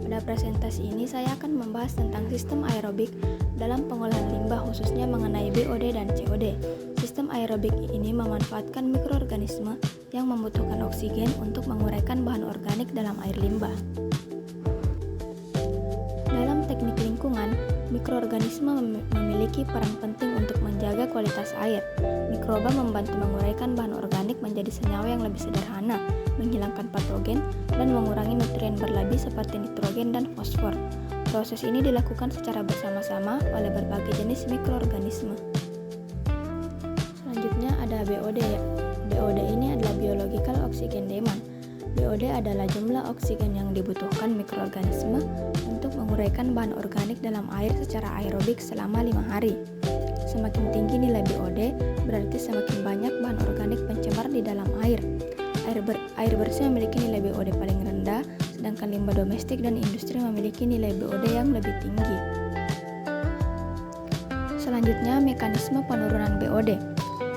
Pada presentasi ini saya akan membahas tentang sistem aerobik dalam pengolahan limbah, khususnya mengenai BOD dan COD. Sistem aerobik ini memanfaatkan mikroorganisme yang membutuhkan oksigen untuk menguraikan bahan organik dalam air limbah. Dalam teknik lingkungan, mikroorganisme memiliki peran penting untuk menjaga kualitas air. Mikroba membantu menguraikan bahan organik menjadi senyawa yang lebih sederhana, menghilangkan patogen, dan mengurangi nutrien berlebih seperti nitrogen dan fosfor. Proses ini dilakukan secara bersama-sama oleh berbagai jenis mikroorganisme. Selanjutnya ada BOD ya. BOD ini adalah Biological Oxygen Demand. BOD adalah jumlah oksigen yang dibutuhkan mikroorganisme untuk menguraikan bahan organik dalam air secara aerobik selama 5 hari. Semakin tinggi nilai BOD, berarti semakin banyak bahan organik pencemar di dalam air. Air bersih memiliki nilai BOD paling rendah, sedangkan limbah domestik dan industri memiliki nilai BOD yang lebih tinggi. Selanjutnya, mekanisme penurunan BOD.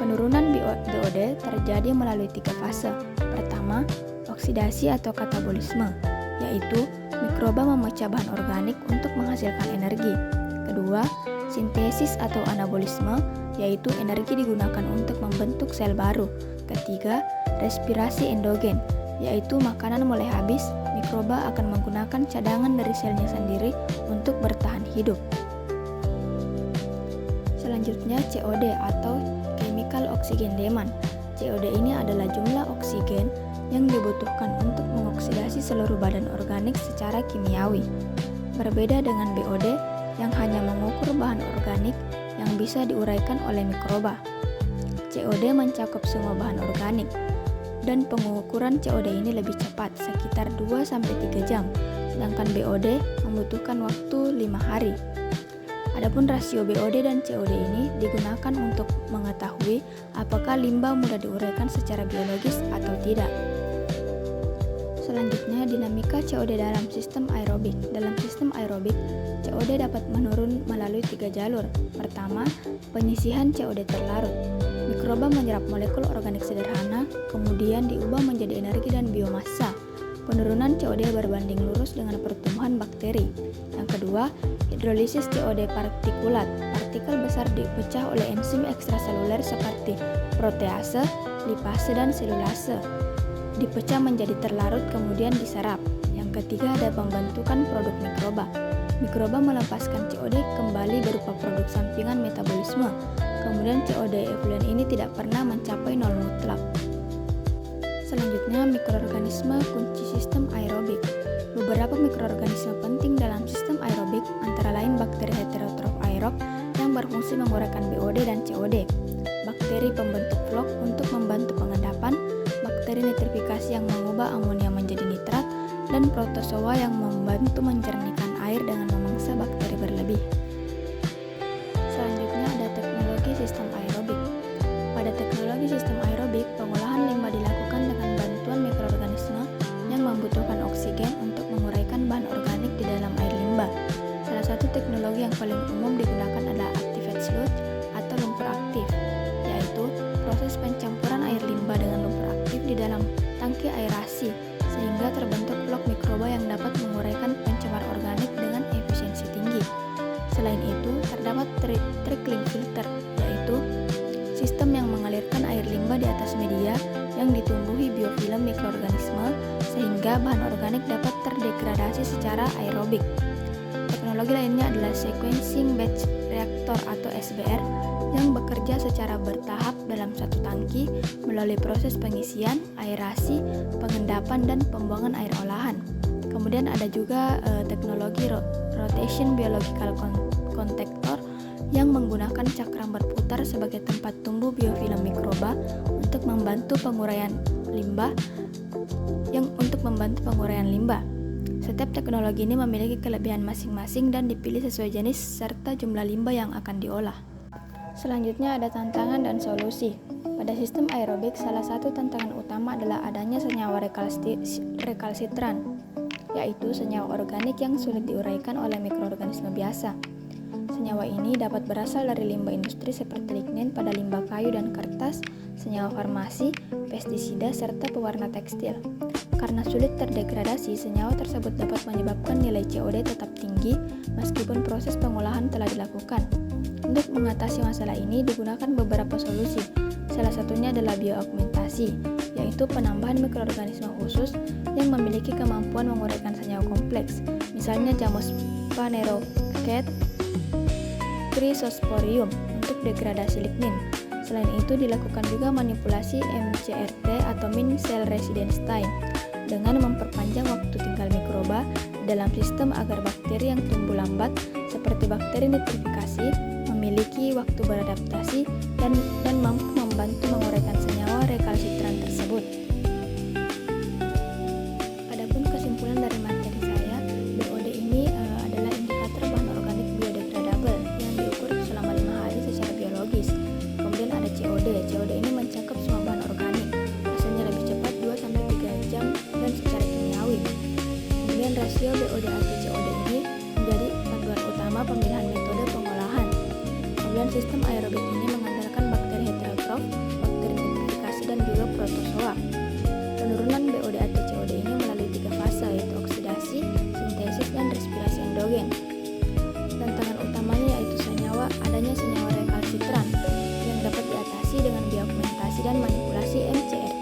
Penurunan BOD terjadi melalui 3 fase. Pertama, oksidasi atau katabolisme, yaitu mikroba memecah bahan organik untuk menghasilkan energi. Kedua, sintesis atau anabolisme, yaitu energi digunakan untuk membentuk sel baru. Ketiga, respirasi endogen, yaitu makanan mulai habis, mikroba akan menggunakan cadangan dari selnya sendiri untuk bertahan hidup. Selanjutnya COD atau Chemical Oxygen Demand. COD ini adalah jumlah oksigen yang dibutuhkan untuk mengoksidasi seluruh badan organik secara kimiawi. Berbeda dengan BOD yang hanya mengukur bahan organik yang bisa diuraikan oleh mikroba. COD mencakup semua bahan organik, dan pengukuran COD ini lebih cepat, sekitar 2-3 jam, sedangkan BOD membutuhkan waktu 5 hari. Adapun rasio BOD dan COD ini digunakan untuk mengetahui apakah limbah mudah diuraikan secara biologis atau tidak. Selanjutnya, dinamika COD dalam sistem aerobik. Dalam sistem aerobik, COD dapat menurun melalui 3 jalur. Pertama, penyisihan COD terlarut. Mikroba menyerap molekul organik sederhana, kemudian diubah menjadi energi dan biomassa. Penurunan COD berbanding lurus dengan pertumbuhan bakteri. Yang kedua, hidrolisis COD partikulat. Partikel besar dipecah oleh enzim ekstraseluler seperti protease, lipase, dan selulase. Dipecah menjadi terlarut kemudian diserap. Yang ketiga, ada pembentukan produk mikroba. Mikroba melepaskan COD kembali berupa produk sampingan metabolisme. Kemudian COD efluen ini tidak pernah mencapai nol mutlak. Selanjutnya, mikroorganisme kunci sistem aerobik. Beberapa mikroorganisme penting dalam sistem aerobik antara lain bakteri heterotrof aerob yang berfungsi menguraikan BOD dan COD, bakteri pembentuk vlog untuk membantu pengendapan, bakteri nitrifikasi yang mengubah amonia menjadi nitrat, dan protozoa yang membantu menjernihkan air dengan memangsa bakteri berlebih. Selanjutnya ada teknologi sistem aerobik. Pada teknologi sistem aerobik, pengolahan limbah dilakukan dengan bantuan mikroorganisme yang membutuhkan oksigen untuk menguraikan bahan organik di dalam air limbah. Salah satu teknologi yang paling umum digunakan adalah activated sludge atau lumpur aktif, yaitu proses pencampuran air limbah dengan lumpur aktif di dalam tangki aerasi sehingga terbentuk vlog mikroba yang dapat menguraikan pencemar organik dengan efisiensi tinggi. Selain itu, terdapat trickling filter, yaitu sistem yang mengalirkan air limbah di atas media yang ditumbuhi biofilm mikroorganisme sehingga bahan organik dapat terdegradasi secara aerobik. Teknologi lainnya adalah sequencing batch reactor atau SBR yang bekerja secara bertahap dalam satu tangki melalui proses pengisian, aerasi, pengendapan, dan pembuangan air olahan. Kemudian ada juga teknologi rotation biological contactor yang menggunakan cakram berputar sebagai tempat tumbuh biofilm mikroba untuk membantu penguraian limbah. Setiap teknologi ini memiliki kelebihan masing-masing dan dipilih sesuai jenis serta jumlah limbah yang akan diolah. Selanjutnya ada tantangan dan solusi. Pada sistem aerobik, salah satu tantangan utama adalah adanya senyawa rekalsitran, yaitu senyawa organik yang sulit diuraikan oleh mikroorganisme biasa. Senyawa ini dapat berasal dari limbah industri seperti lignin pada limbah kayu dan kertas, senyawa farmasi, pestisida, serta pewarna tekstil. Karena sulit terdegradasi, senyawa tersebut dapat menyebabkan nilai COD tetap tinggi meskipun proses pengolahan telah dilakukan. Untuk mengatasi masalah ini digunakan beberapa solusi. Salah satunya adalah bioaugmentasi, yaitu penambahan mikroorganisme khusus yang memiliki kemampuan menguraikan senyawa kompleks, misalnya Chamus phanerocat Chrysosporium untuk degradasi lignin. Selain itu dilakukan juga manipulasi MCRT atau Mean Cell Residence Time dengan memperpanjang waktu tinggal mikroba dalam sistem agar bakteri yang tumbuh lambat seperti bakteri nitrifikasi memiliki waktu beradaptasi dan mampu membantu menguraikan senyawa rekalsitran tersebut. Adapun kesimpulan dari materi saya, BOD ini adalah indikator bahan organik biodegradable yang diukur selama 5 hari secara biologis. Kemudian ada COD. COD ini mencakup semua bahan organik. Hasilnya lebih cepat 2-3 jam dan secara kimiawi. Kemudian rasio BOD/COD ini menjadi panduan utama pemilihan metode pengolahan. Kemudian sistem aerobik ini mengandalkan bakteri heterotrof, bakteri nitrifikasi dan juga protozoa. Penurunan BOD/COD ini melalui 3 fase, yaitu oksidasi, sintesis, dan respirasi endogen. Tantangan utamanya yaitu adanya senyawa rekalsitran yang dapat diatasi dengan bioaugmentasi dan manipulasi MCRT.